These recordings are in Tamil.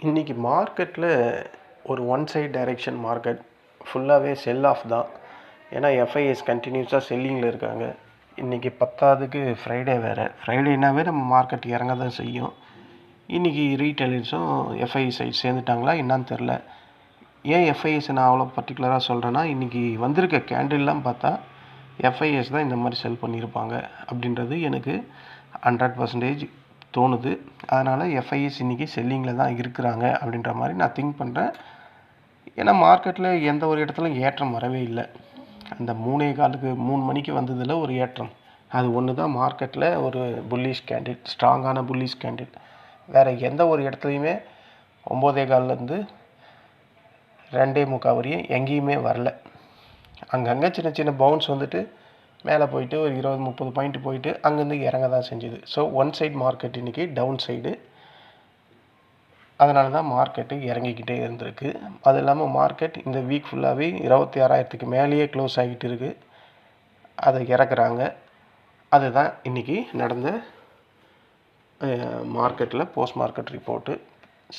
இன்றைக்கி மார்க்கெட்டில் ஒரு ஒன் சைட் டைரெக்ஷன் மார்க்கெட் ஃபுல்லாகவே செல் ஆஃப் தான். ஏன்னா எஃப்ஐஎஸ் கண்டினியூஸாக செல்லிங்கில் இருக்காங்க. இன்றைக்கி 10ஆவதுக்கு ஃப்ரைடே வேறு. ஃப்ரைடேனாவே நம்ம மார்க்கெட் இறங்க தான் செய்யும். இன்றைக்கி ரீட்டைலர்ஸும் எஃப்ஐஎஸ் சைட் சேர்ந்துட்டாங்களா என்னான்னு தெரில. ஏன் எஃப்ஐஎஸ் நான் அவ்வளோ பர்டிகுலராக சொல்கிறேன்னா, இன்றைக்கி வந்திருக்க கேண்டில்லாம் பார்த்தா எஃப்ஐஎஸ் தான் இந்த மாதிரி செல் பண்ணியிருப்பாங்க அப்படின்றது எனக்கு 100% தோணுது. அதனால் எஃப்ஐஎஸ் இன்றைக்கி செல்லிங்கில் தான் இருக்கிறாங்க அப்படின்ற மாதிரி நான் திங்க் பண்ணுறேன். ஏன்னா மார்க்கெட்டில் எந்த ஒரு இடத்துலையும் ஏற்றம் வரவே இல்லை. அந்த 3 மணிக்கு வந்ததில் ஒரு ஏற்றம், அது ஒன்று தான் மார்க்கெட்டில் ஒரு புல்லிஷ் கேண்டில், ஸ்ட்ராங்கான புல்லிஷ் கேண்டில். வேறு எந்த ஒரு இடத்துலையுமே 9:15லேருந்து 2:45 வரையும் எங்கேயுமே வரல. அங்கங்கே சின்ன சின்ன பவுன்ஸ் வந்துட்டு மேலே போயிட்டு ஒரு 20-30 பாயிண்ட் போயிட்டு அங்கேருந்து இறங்க தான் செஞ்சுது. ஸோ ஒன் சைட் மார்க்கெட் இன்றைக்கி டவுன் சைடு. அதனால தான் மார்க்கெட்டு இறங்கிக்கிட்டே இருந்திருக்கு. அது இல்லாமல் மார்க்கெட் இந்த வீக் ஃபுல்லாகவே 26,000க்கு மேலேயே க்ளோஸ் ஆகிட்டு இருக்குது. அதை இறக்குறாங்க. அதுதான் இன்றைக்கி நடந்த மார்க்கெட்டில் போஸ்ட் மார்க்கெட் ரிப்போர்ட்டு.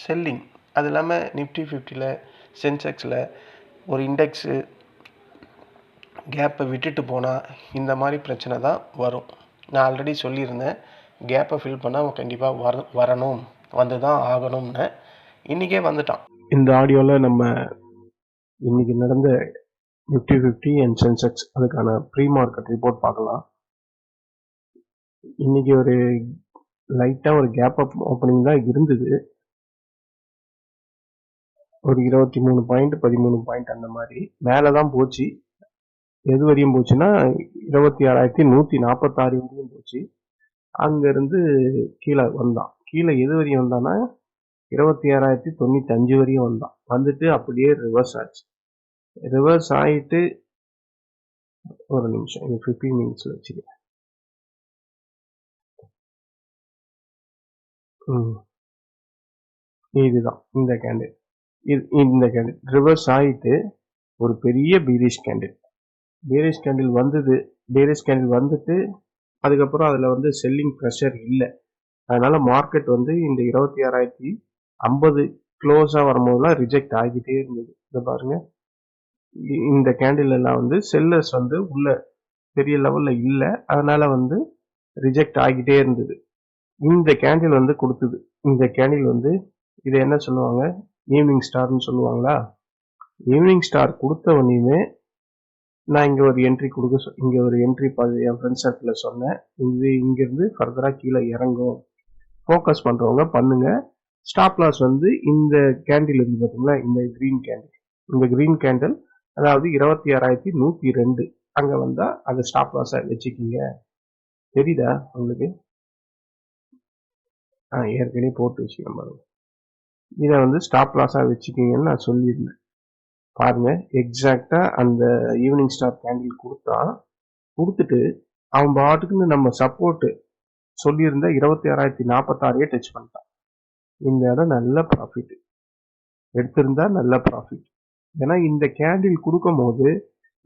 செல்லிங். அது இல்லாமல் நிஃப்டி 50ல், சென்செக்ஸில் ஒரு இண்டெக்ஸு கேப்பை விட்டுட்டு போனால் இந்த மாதிரி பிரச்சனை தான் வரும். நான் ஆல்ரெடி சொல்லியிருந்தேன், கேப்பை ஃபில் பண்ணால் கண்டிப்பாக வரணும், வந்து தான் ஆகணும்னு. இன்றைக்கே வந்துட்டான். இந்த ஆடியோவில் நம்ம இன்றைக்கி நடந்த நிஃப்டி 50 அண்ட் சென்செக்ஸ் அதுக்கான ப்ரீ மார்க்கெட் ரிப்போர்ட் பார்க்கலாம். இன்றைக்கி ஒரு லைட்டாக ஒரு கேப் அப் ஓப்பனிங் தான் இருந்தது. ஒரு 23 பாயிண்ட் 13 பாயிண்ட் அந்த மாதிரி மேலே தான் போச்சு. எது வரையும் போச்சுன்னா 26,146 வரையும் போச்சு. அங்கேருந்து கீழே வந்தான். கீழே எது வரையும் வந்தான்னா 26,095 வரையும் வந்தான். வந்துட்டு அப்படியே ரிவர்ஸ் ஆச்சு. ரிவர்ஸ் ஆகிட்டு ஒரு நிமிஷம் 15 மினிட்ஸில் வச்சுக்கிறேன். இதுதான் இந்த கேண்டில். இந்த கேண்டில் ரிவர்ஸ் ஆகிட்டு ஒரு பெரிய பீரிஷ் கேண்டில். பேரிஷ் கேண்டில் வந்தது. பேரிஷ் கேண்டில் வந்துட்டு அதுக்கப்புறம் அதில் வந்து செல்லிங் ப்ரெஷர் இல்லை. அதனால் மார்க்கெட் வந்து இந்த 26,050 க்ளோஸாக வரும்போதெல்லாம் ரிஜெக்ட் ஆகிட்டே இருந்தது. இதை பாருங்கள், இந்த கேண்டில் எல்லாம் வந்து செல்லர்ஸ் வந்து உள்ள பெரிய லெவலில் இல்லை. அதனால் வந்து ரிஜெக்ட் ஆகிட்டே இருந்தது. இந்த கேண்டில் வந்து கொடுத்தது. இந்த கேண்டில் வந்து இதை என்ன சொல்லுவாங்க, ஈவினிங் ஸ்டார்னு சொல்லுவாங்களா. ஈவினிங் ஸ்டார் கொடுத்தவனையுமே நான் இங்கே ஒரு என்ட்ரி இங்கே ஒரு என்ட்ரி என் ஃப்ரெண்ட் சர்க்கிளில் சொன்னேன். இது இங்கேருந்து ஃபர்தராக கீழே இறங்கும், ஃபோக்கஸ் பண்ணுறவங்க பண்ணுங்க. ஸ்டாப் லாஸ் வந்து இந்த கேண்டில் இருந்து பார்த்தீங்களா, இந்த க்ரீன் கேண்டில். இந்த க்ரீன் கேண்டில் அதாவது 26,102 அங்கே வந்தால் அதை ஸ்டாப் லாஸாக வச்சுக்கிங்க. தெரியுதா உங்களுக்கு? ஏற்கனவே போட்டு வச்சுக்கேன் பாருங்க. இதை வந்து ஸ்டாப் லாஸாக வச்சுக்கிங்கன்னு நான் சொல்லியிருந்தேன். பாருங்க, எக்ஸாக்டா அந்த ஈவினிங் ஸ்டார் கேண்டில் கொடுத்துட்டு அவன் பாட்டுக்குன்னு நம்ம சப்போர்ட் சொல்லியிருந்த 26,046 டச் பண்ணிட்டான். இந்த இடம் நல்ல ப்ராஃபிட் எடுத்திருந்தா நல்ல ப்ராஃபிட். ஏன்னா இந்த கேண்டில் கொடுக்கும் போது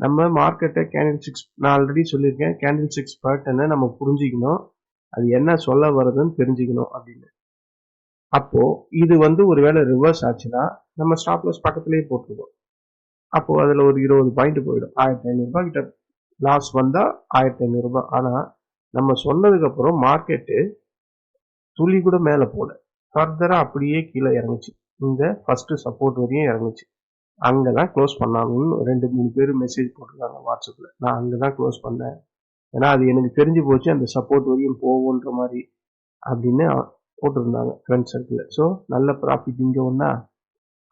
நம்ம மார்க்கெட்டை கேண்டில் 6 நான் ஆல்ரெடி சொல்லியிருக்கேன், கேண்டில் 6 பேட்டர்னை நம்ம புரிஞ்சுக்கணும், அது என்ன சொல்ல வருதுன்னு தெரிஞ்சுக்கணும் அப்படின்னு. அப்போ இது வந்து ஒருவேளை ரிவர்ஸ் ஆச்சுன்னா நம்ம ஸ்டாப் லாஸ் பக்கத்திலேயே போட்டுருவோம். அப்போ அதில் ஒரு 20 பாயிண்ட் போயிடும். 1,500 கிட்ட லாஸ் வந்தால் 1,500. ஆனால் நம்ம சொன்னதுக்கப்புறம் மார்க்கெட்டு துளி கூட மேலே போகல, ஃபர்தராக அப்படியே கீழே இறங்குச்சு. இந்த ஃபஸ்ட்டு சப்போர்ட் வரையும் இறங்குச்சு. அங்கே தான் க்ளோஸ் பண்ணாங்கன்னு 2-3 பேர் மெசேஜ் போட்டிருக்காங்க வாட்ஸ்அப்பில். நான் அங்கே தான் க்ளோஸ் பண்ணேன், ஏன்னா அது எனக்கு தெரிஞ்சு போச்சு அந்த சப்போர்ட் வரையும் போகுன்ற மாதிரி அப்படின்னு போட்டிருந்தாங்க ஃப்ரெண்ட் சர்க்கிளில். ஸோ நல்ல ப்ராஃபிட் இங்கே ஒன்றா.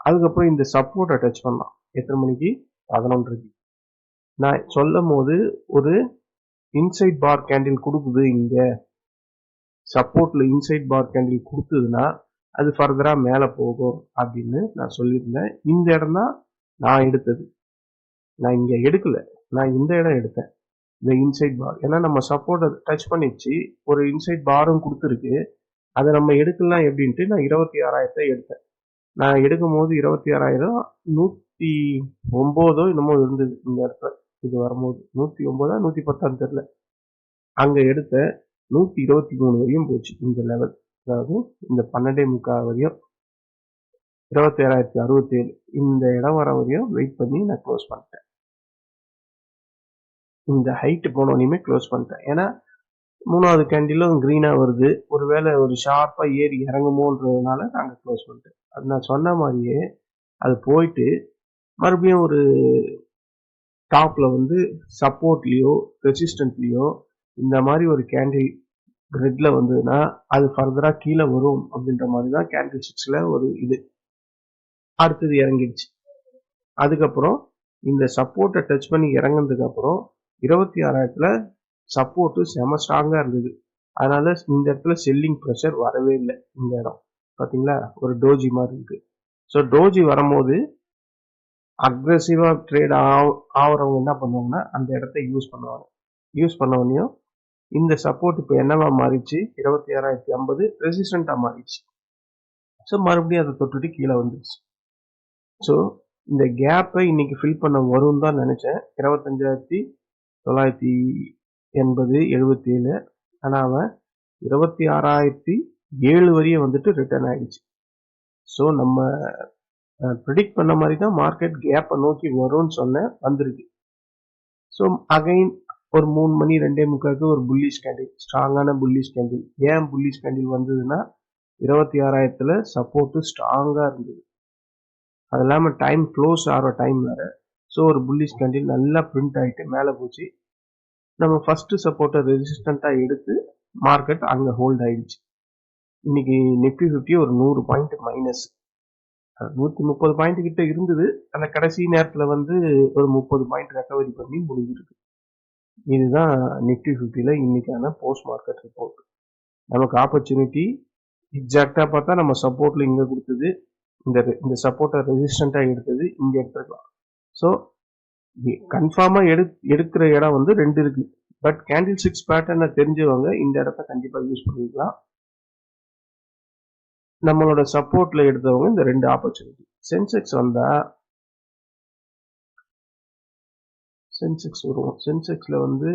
அதுக்கப்புறம் இந்த சப்போர்ட்டை டச் பண்ணலாம். எத்தனை மணிக்கு? 11:30. நான் சொல்லும் போது ஒரு இன்சைட் பார் கேண்டில் கொடுக்குது, இங்க சப்போர்ட்ல இன்சைட் பார் கேண்டில் கொடுத்ததுன்னா அது ஃபர்தரா மேல போகும் அப்படின்னு நான் சொல்லியிருந்தேன். இந்த இடம் தான் நான் எடுத்தது. நான் இங்க எடுக்கல, நான் இந்த இடம் எடுத்தேன், இந்த இன்சைட் பார். ஏன்னா நம்ம சப்போர்ட்டை டச் பண்ணிச்சு, ஒரு இன்சைட் பாரும் கொடுத்துருக்கு. அதை நம்ம எடுக்கலாம் எப்படின்ட்டு நான் 26,000 எடுத்தேன். நான் எடுக்கும் போது 26,109 என்னமோ இருந்தது இந்த இடத்துல. இது வரும்போது 109 110 தெரியல. அங்க எடுத்த 123 வரையும் போச்சு இந்த லெவல். அதாவது இந்த 12:45 வரையும் 27,067 இந்த இடம் வர வரையும் வெயிட் பண்ணி நான் க்ளோஸ் பண்ணிட்டேன். இந்த ஹைட் போனோனையுமே க்ளோஸ் பண்ணிட்டேன். ஏன்னா 3வது கேண்டிலும் க்ரீனா வருது. ஒருவேளை ஒரு ஷார்ப்பா ஏறி இறங்குமோன்றதுனால நாங்க க்ளோஸ் பண்ணிட்டேன். அது நான் சொன்ன மாதிரியே அது போயிட்டு மறுபடியும் ஒரு டாப்ல வந்து சப்போர்ட்லயோ ரெசிஸ்டன்ட்லயோ இந்த மாதிரி ஒரு கேண்டில் ரெட்ல வந்ததுன்னா அது ஃபர்தரா கீழே வரும் அப்படின்ற மாதிரி தான் கேண்டில் ஸ்டிக்ஸ்ல ஒரு இது. அடுத்தது இறங்கிடுச்சு. அதுக்கப்புறம் இந்த சப்போர்ட்டை டச் பண்ணி இறங்குனதுக்கு அப்புறம் 26,000த்துல சப்போர்ட்டு செம ஸ்ட்ராங்கா இருந்தது. அதனால இந்த இடத்துல செல்லிங் ப்ரெஷர் வரவே இல்லை. இந்த இடம் பாத்தீங்களா ஒரு டோஜி மாதிரி இருக்கு. ஸோ டோஜி வரும்போது அக்ரெசிவா ட்ரேட் ஆகிறவங்க என்ன பண்ணுவாங்கன்னா அந்த இடத்த யூஸ் பண்ணுவாங்க. யூஸ் பண்ண உடனேயும் இந்த சப்போர்ட் இப்போ என்னவா மாறிச்சு 26,050 ரெசிஸ்டண்டா மாறிடுச்சு. ஸோ மறுபடியும் அதை தொட்டுட்டு கீழே வந்துருச்சு. ஸோ இந்த கேப்பை இன்னைக்கு ஃபில் பண்ண வரும்னு தான் நினைச்சேன். 25,980 ஆனா அவன் 26,007 வரையும் வந்துட்டு ரிட்டர்ன் ஆயிடுச்சு. ஸோ நம்ம ப்ரிடிக்ட் பண்ண மாதிரி தான் மார்க்கெட் கேப்பை நோக்கி வரும்னு சொன்னேன், வந்திருக்கு. ஸோ அகைன் ஒரு 3 மணி 2:45 ஒரு புல்லிஷ் கேண்டில், ஸ்ட்ராங்கான புல்லிஷ் கேண்டில். ஏன் புல்லிஷ் கேண்டில் வந்ததுன்னா 26,000த்துல சப்போர்ட் ஸ்ட்ராங்கா இருந்தது. அது இல்லாம டைம் க்ளோஸ் ஆகிற டைம் வேற. ஸோ ஒரு புல்லிஷ் கேண்டில் நல்லா பிரிண்ட் ஆகிட்டு மேலே போச்சு. நம்ம ஃபர்ஸ்ட் சப்போர்ட்டை ரெசிஸ்டண்டா எடுத்து மார்க்கெட் அங்க ஹோல்ட் ஆயிடுச்சு. இன்னைக்கு நிஃப்டி 50 ஒரு 100 பாயிண்ட் மைனஸ், 130 பாயிண்ட் கிட்ட இருந்தது. அந்த கடைசி நேரத்துல வந்து ஒரு 30 பாயிண்ட் ரெக்கவரி பண்ணி முடிஞ்சிருக்கு. இதுதான் நிஃப்டி 50ல இன்னைக்கான போஸ்ட் மார்க்கெட் ரிப்போர்ட். நமக்கு ஆப்பர்ச்சுனிட்டி எக்ஸாக்டா பார்த்தா நம்ம சப்போர்ட்ல இங்க கொடுத்தது, இந்த சப்போர்ட்டை ரெசிஸ்டண்டா எடுத்தது இங்க எடுத்துக்கலாம். ஸோ கன்ஃபார்மா எடுக்கிற இடம் வந்து 2 இருக்கு. பட் கேண்டில் ஸ்டிக்ஸ் பேட்டர்னை தெரிஞ்சவங்க இந்த இடத்த கண்டிப்பா யூஸ் பண்ணிக்கலாம். நம்மளோட சப்போர்ட்ல எடுத்தவங்க இந்த 2 ஆப்பர்ச்சுனிட்டி. சென்செக்ஸ் வந்தா சென்செக்ஸ் வரும். சென்செக்ஸ்ல வந்து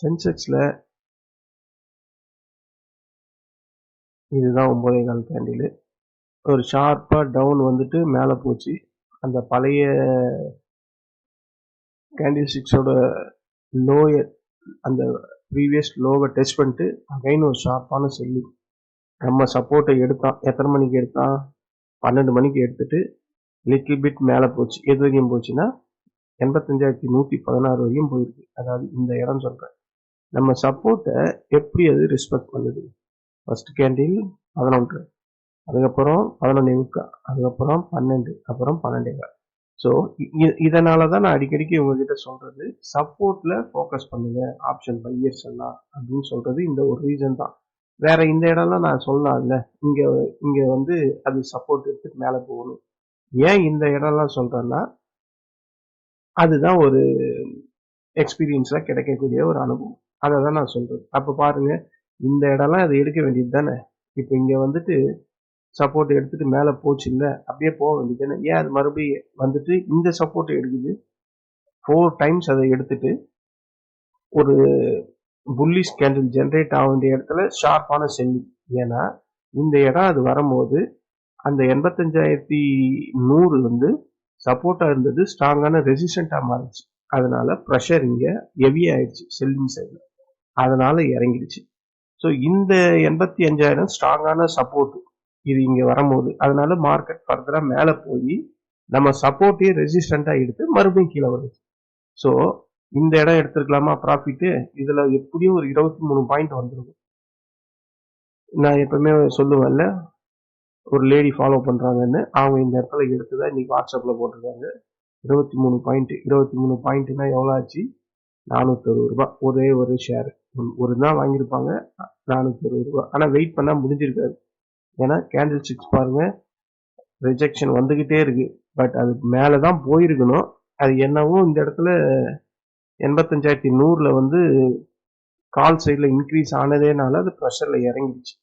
சென்செக்ஸ்ல இதுதான் 9.25 கேண்டில். ஒரு ஷார்ப்பா டவுன் வந்துட்டு மேலே போச்சு. அந்த பழைய கேண்டில் ஸ்டிக்ஸோட லோயர் அந்த ப்ரீவியஸ் லோவை டெஸ்ட் பண்ணிட்டு அகைன் ஒரு ஷார்ப்பான செல்லிங். நம்ம சப்போர்ட்டை எடுத்தான். எத்தனை மணிக்கு எடுத்தான்? 12 மணிக்கு எடுத்துட்டு லிட்டில் பிட் மேலே போச்சு. எது வரைக்கும் போச்சுன்னா 85,116 வரையும் போயிருக்கு. அதாவது இந்த இடம் சொல்றேன். நம்ம சப்போர்ட்டை எப்படி அது ரெஸ்பெக்ட் பண்ணுது? ஃபர்ஸ்ட் கேண்டில் 11, அதுக்கப்புறம் 11.25, அதுக்கப்புறம் 12, அப்புறம் 12.25. ஸோ இதனால தான் நான் அடிக்கடிக்கு உங்ககிட்ட சொல்றது சப்போர்ட்ல ஃபோக்கஸ் பண்ணுங்க ஆப்ஷன் பையர்ஸ் எல்லாம் அப்படின்னு சொல்றது இந்த ஒரு ரீசன் தான். வேற இந்த இடம்லாம் நான் சொல்லலாம்ல, இங்க வந்து அது சப்போர்ட் எடுத்துட்டு மேலே போகணும். ஏன் இந்த இடம்லாம் சொல்றேன்னா அதுதான் ஒரு எக்ஸ்பீரியன்ஸா கிடைக்கக்கூடிய ஒரு அனுபவம். அதை தான் நான் சொல்றது. அப்ப பாருங்க, இந்த இடம்லாம் அதை எடுக்க வேண்டியது தானே. இப்போ இங்க வந்துட்டு சப்போர்ட் எடுத்துட்டு மேல போச்சு இல்ல, அப்படியே போக வேண்டியது. ஏன் அது மறுபடியும் வந்துட்டு இந்த சப்போர்ட் எடுக்குது? 4 டைம்ஸ் அதை எடுத்துட்டு ஒரு புல்லிஷ் கேண்டில் ஜென்ரேட் ஆக வேண்டிய இடத்துல ஷார்ப்பான செல்லிங். ஏன்னா இந்த இடம் அது வரும்போது அந்த 85,100 வந்து சப்போர்ட்டா இருந்தது, ஸ்ட்ராங்கான ரெசிஸ்டண்டா மாறிடுச்சு. அதனால ப்ரெஷர் இங்க ஹெவி ஆயிடுச்சு செல்லிங் சைட்ல. அதனால இறங்கிடுச்சு. ஸோ இந்த 85,000 ஸ்ட்ராங்கான சப்போர்ட் இது இங்க வரும்போது, அதனால மார்க்கெட் ஃபர்தரா மேல போய் நம்ம சப்போர்ட்டே ரெசிஸ்டண்டா எடுத்து மறுபடியும் கீழே வருது. ஸோ இந்த இடம் எடுத்துருக்கலாமா ப்ராஃபிட்? இதுல எப்படியும் ஒரு 23 பாயிண்ட் வந்துருக்கும். நான் எப்பவுமே சொல்லுவேன்ல, ஒரு லேடி ஃபாலோ பண்றாங்கன்னு, அவங்க இந்த இடத்துல எடுத்துதான் இன்னைக்கு வாட்ஸ்அப்ல போட்டிருக்காங்க. 23 பாயிண்ட். 23 பாயிண்ட்னா எவ்வளவு ஆச்சு? 460 ரூபாய். ஒரே ஒரு ஷேர் ஒரு தான் வாங்கியிருப்பாங்க, 460 ரூபாய். ஆனா வெயிட் பண்ணா முடிஞ்சிருக்காது. ஏன்னா கேண்டில் ஸ்டிக்ஸ் பாருங்க, ரிஜெக்ஷன் வந்துகிட்டே இருக்கு. பட் அது மேலதான் போயிருக்கணும். அது என்னவோ இந்த இடத்துல 85,100ல வந்து கால் சைட்ல இன்க்ரீஸ் ஆனதேனால அது ப்ரெஷர்ல இறங்கிடுச்சு.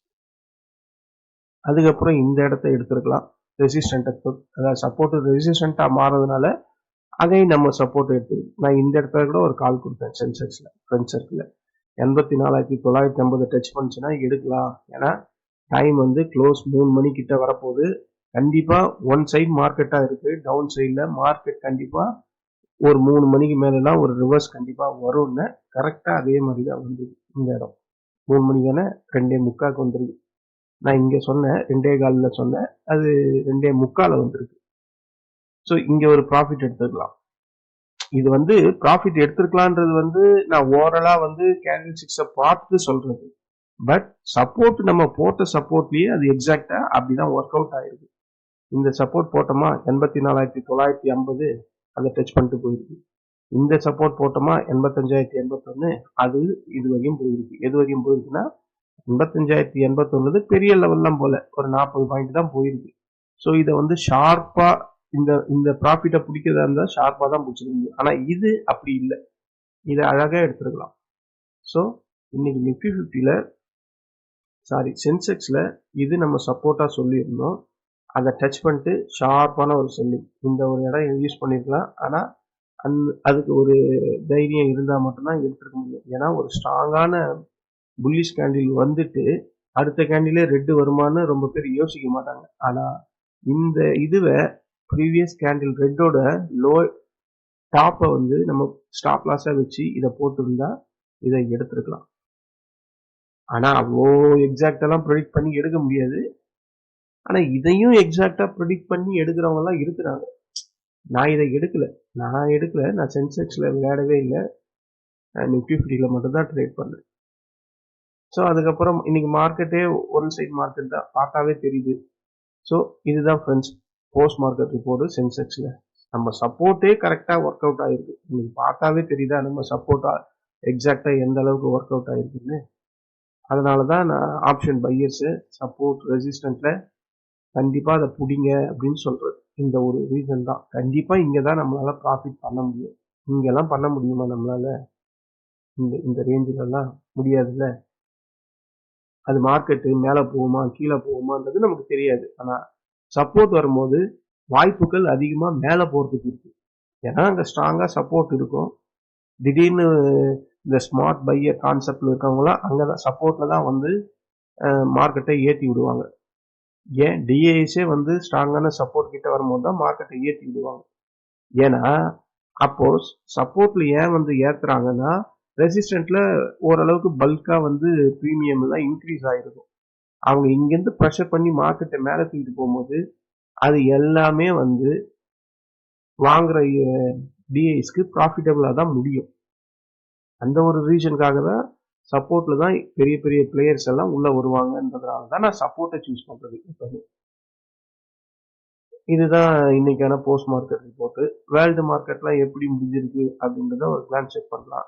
அதுக்கப்புறம் இந்த இடத்த எடுத்துருக்கலாம். ரெசிஸ்டன்ட், அதாவது சப்போர்ட் ரெசிஸ்டண்டா மாறதுனால அதையும் நம்ம சப்போர்ட் எடுத்துருக்கு. நான் இந்த இடத்துல கூட ஒரு கால் கொடுத்தேன் சென்செக்ஸ்ல, ஃப்ரெண்ட் சர்க்கிள். 84,950 டச் பண்ணுச்சுன்னா எடுக்கலாம். ஏன்னா டைம் வந்து க்ளோஸ் 3 மணி கிட்ட வரப்போகுது. கண்டிப்பா ஒன் சைடு மார்க்கெட்டா இருக்கு. டவுன் சைட்ல மார்க்கெட் கண்டிப்பா ஒரு 3 மணிக்கு மேலாம் ஒரு ரிவர்ஸ் கண்டிப்பா வரும்னு கரெக்டா அதே மாதிரி தான் வந்தது இந்த இடம். 3 மணி தானே 2:45க்கு வந்துருக்கு. நான் இங்க சொன்னேன் 2:15 சொன்னேன். அது 2:45 வந்திருக்கு. ஸோ இங்க ஒரு ப்ராஃபிட் எடுத்துக்கலாம். இது வந்து ப்ராஃபிட் எடுத்துக்கலான்றது வந்து நான் ஓவரலா வந்து கேண்டில் ஸ்டிக்ஸை பார்த்து சொல்றது. பட் சப்போர்ட் நம்ம போட்ட சப்போர்ட்லயே அது எக்ஸாக்டா அப்படிதான் ஒர்க் அவுட் ஆயிருக்கு. இந்த சப்போர்ட் போட்டோமா 84,950 அதை டச் பண்ணிட்டு போயிருக்கு. இந்த சப்போர்ட் போட்டோமா 85,081 அது இது வரையும் போயிருக்கு. எது வரையும் போயிருக்குன்னா 85,081 பெரிய லெவல்லாம் போல ஒரு 40 பாயிண்ட் தான் போயிருக்கு. ஸோ இதை வந்து ஷார்ப்பா இந்த ப்ராஃபிட்டை பிடிக்கிறதா இருந்தால் ஷார்ப்பா தான் பிடிச்சிக்க முடியும். ஆனா இது அப்படி இல்லை. இதை அழகா எடுத்துருக்கலாம். ஸோ இன்னைக்கு நிஃப்டி 50ல சென்செக்ஸ்ல இது நம்ம சப்போர்ட்டா சொல்லியிருந்தோம். அதை டச் பண்ணிட்டு ஷார்ப்பான ஒரு செல்லிங் இந்த ஒரு இடம் யூஸ் பண்ணிருக்கலாம். ஆனா அதுக்கு ஒரு தைரியம் இருந்தா மட்டும்தான் எடுத்துருக்க முடியும். ஏன்னா ஒரு ஸ்ட்ராங்கான புல்லிஷ் கேண்டில் வந்துட்டு அடுத்த கேண்டிலே ரெட் வருமானு ரொம்ப பேர் யோசிக்க மாட்டாங்க. ஆனா இந்த இதுவை ப்ரீவியஸ் கேண்டில் ரெட்டோட லோ டாப்பை வந்து நம்ம ஸ்டாப் லாஸா வச்சு இதை போட்டிருந்தா இதை எடுத்துருக்கலாம். ஆனா அவ்வளோ எக்ஸாக்டெல்லாம் ப்ரெடிக்ட் பண்ணி எடுக்க முடியாது. ஆனா இதையும் எக்ஸாக்டா ப்ரெடிக்ட் பண்ணி எடுக்கிறவங்க எல்லாம் இருக்கிறாங்க. நான் இதை எடுக்கல. நான் சென்செக்ஸ்ல விளையாடவே இல்லை. நிஃப்டி 50ல மட்டும் தான் ட்ரேட் பண்ணேன். ஸோ அதுக்கப்புறம் இன்னைக்கு மார்க்கெட்டே ஒன் சைட் மார்க்கெட் தான் பார்த்தாவே தெரியுது. ஸோ இதுதான் ஃப்ரெண்ட்ஸ் போஸ்ட் மார்க்கெட் ரிப்போர்ட் சென்செக்ஸ்ல நம்ம சப்போர்ட்டே கரெக்டாக ஒர்க் அவுட் ஆயிருக்கு. இன்னைக்கு பார்த்தாவே தெரியுதா நம்ம சப்போர்ட்டா எக்ஸாக்டா எந்த அளவுக்கு ஒர்க் அவுட் ஆயிருக்குன்னு. அதனால தான் நான் ஆப்ஷன் பையர்ஸு சப்போர்ட் ரெசிஸ்டன்ட்ல கண்டிப்பா அதை பிடிங்க அப்படின்னு சொல்றது. இந்த ஒரு ரீசன் தான். கண்டிப்பா இங்க தான் நம்மளால ப்ராஃபிட் பண்ண முடியும். இங்கெல்லாம் பண்ண முடியுமா நம்மளால? இந்த ரேஞ்சில எல்லாம் முடியாதுல்ல. அது மார்க்கெட்டு மேலே போகுமா கீழே போகுமான்றது நமக்கு தெரியாது. ஆனா சப்போர்ட் வரும்போது வாய்ப்புகள் அதிகமா மேலே போறதுக்கு இருக்கு. ஏன்னா அங்க ஸ்ட்ராங்கா சப்போர்ட் இருக்கும். திடீர்னு இந்த ஸ்மார்ட் பையர் கான்செப்ட்ல இருக்கவங்களாம் அங்கதான் சப்போர்ட்ல தான் வந்து மார்க்கெட்டை ஏற்றி விடுவாங்க. ஏன் டிஏஎஸே வந்து ஸ்ட்ராங்கான சப்போர்ட் கிட்ட வரும்போது தான் மார்க்கெட்டை ஏற்றி விடுவாங்க. ஏன்னா அப்போ சப்போர்ட்ல ஏன் வந்து ஏத்துறாங்கன்னா ரெசிஸ்டன்ட்ல ஓரளவுக்கு பல்கா வந்து ப்ரீமியம் எல்லாம் இன்க்ரீஸ் ஆயிருக்கும். அவங்க இங்கிருந்து ப்ரெஷர் பண்ணி மார்க்கெட்டை மேலே தூக்கிட்டு போகும்போது அது எல்லாமே வந்து வாங்குற டிஐஸ்க்கு ப்ராஃபிட்டபிளா தான் முடியும். அந்த ஒரு ரீசனுக்காக தான் சப்போர்ட்ல தான் பெரிய பெரிய பிளேயர்ஸ் எல்லாம் உள்ள வருவாங்கன்றதுனால தான் நான் சப்போர்ட்டை சூஸ் பண்றது. இதுதான் இன்னைக்கான போஸ்ட் மார்க்கெட் ரிப்போர்ட். வேர்ல்டு மார்க்கெட்லாம் எப்படி முடிஞ்சிருக்கு அப்படின்றத ஒரு கிளான்ஸ் செக் பண்ணலாம்.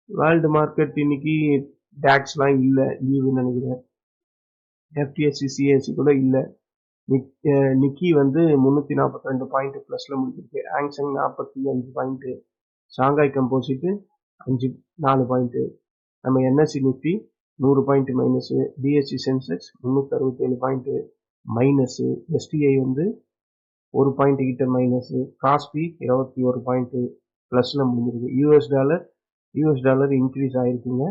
வேர்ல்டு மார்க்கெட் இன்னைக்கு டாக்ஸ்லாம் இல்லை, லீவுன்னு நினைக்கிறேன். எஃப்டிஎஸ்சி சிஎஸ்சி கூட இல்லை. நிக்கி வந்து 342 பாயிண்ட் பிளஸ்ல முடிஞ்சிருக்கு. ஆங்சங் 45 பாயிண்ட், ஷாங்காய் கம்போசிட் 4 பாயிண்ட், நம்ம NSC Nifty 100 point minus, BSc Sensex 367 point minus, STI வந்து 1 பாயிண்ட் கிட்ட மைனஸ், காஸ்பி 21 பாயிண்ட் பிளஸ்ல முடிஞ்சிருக்கு. யூஎஸ் டாலர் இன்க்ரீஸ் ஆயிருக்குங்க,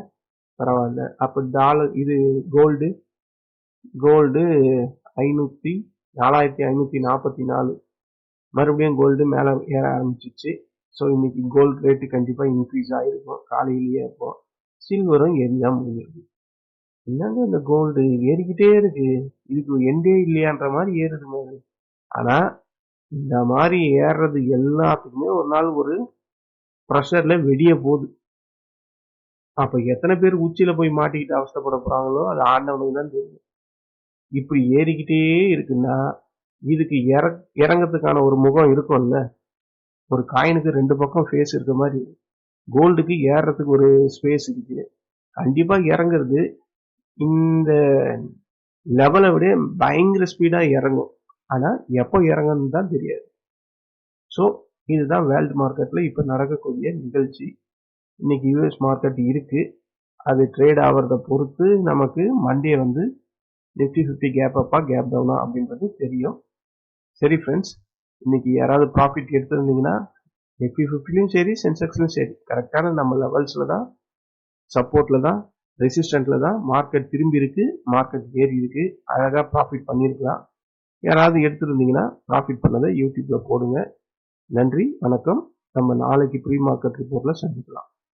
பரவாயில்ல. அப்ப டாலர் இது கோல்டு 4,544 மறுபடியும் கோல்டு மேல ஏற ஆரம்பிச்சிச்சு. ஸோ இன்னைக்கு கோல்டு ரேட்டு கண்டிப்பா இன்க்ரீஸ் ஆயிருக்கும் காலையிலேயே. அப்போ சில்வரும் ஏறிதான் முடிஞ்சிருக்கு. என்னங்க இந்த கோல்டு ஏறிக்கிட்டே இருக்கு, இதுக்கு எண்டே இல்லையான்ற மாதிரி ஏறுதுங்க. ஆனா இந்த மாதிரி ஏறுறது எல்லாத்துக்குமே ஒரு நாள் ஒரு ப்ரெஷர்ல வெடிய போகுது. அப்ப எத்தனை பேர் உச்சியில போய் மாட்டிக்கிட்டு அவஸ்தைப்பட போறாங்களோ அது ஆண்டவனுக்கு தான் தெரியும். இப்படி ஏறிக்கிட்டே இருக்குன்னா இதுக்கு இறங்கறதுக்கான ஒரு முகம் இருக்கும்ல. ஒரு காயினுக்கு 2 பக்கம் ஃபேஸ் இருக்க மாதிரி கோல்டுக்கு ஏறதுக்கு ஒரு ஸ்பேஸ் இருக்கு. கண்டிப்பா இறங்குறது இந்த லெவலை விட பயங்கர ஸ்பீடா இறங்கும். ஆனா எப்போ இறங்கணும்னு தான் தெரியாது. ஸோ இதுதான் வேர்ல்டு மார்க்கெட்ல இப்ப நடக்கக்கூடிய நிகழ்ச்சி. இன்னைக்கு யூஎஸ் மார்க்கெட் இருக்கு. அது ட்ரேட் ஆகிறத பொறுத்து நமக்கு மண்டே வந்து நிஃப்டி 50 கேப் அப்பா கேப் டவுனா அப்படின்றது தெரியும். சரி ஃப்ரெண்ட்ஸ், இன்னைக்கு யாராவது ப்ராஃபிட் எடுத்திருந்தீங்கன்னா நிஃப்டி 50லையும் சரி சென்செக்ஸ்லையும் சரி கரெக்டான நம்ம லெவல்ஸ்ல தான் சப்போர்ட்ல தான், ரெசிஸ்டன்ட்ல தான் மார்க்கெட் திரும்பி இருக்கு, மார்க்கெட் ஏறி இருக்கு. அழகா ப்ராஃபிட் பண்ணியிருக்கலாம். யாராவது எடுத்துருந்தீங்கன்னா ப்ராஃபிட் பண்ணதை யூடியூப்ல போடுங்க. நன்றி, வணக்கம். நம்ம நாளைக்கு ப்ரீ மார்க்கெட் ரிப்போர்ட்ல சந்திக்கலாம்.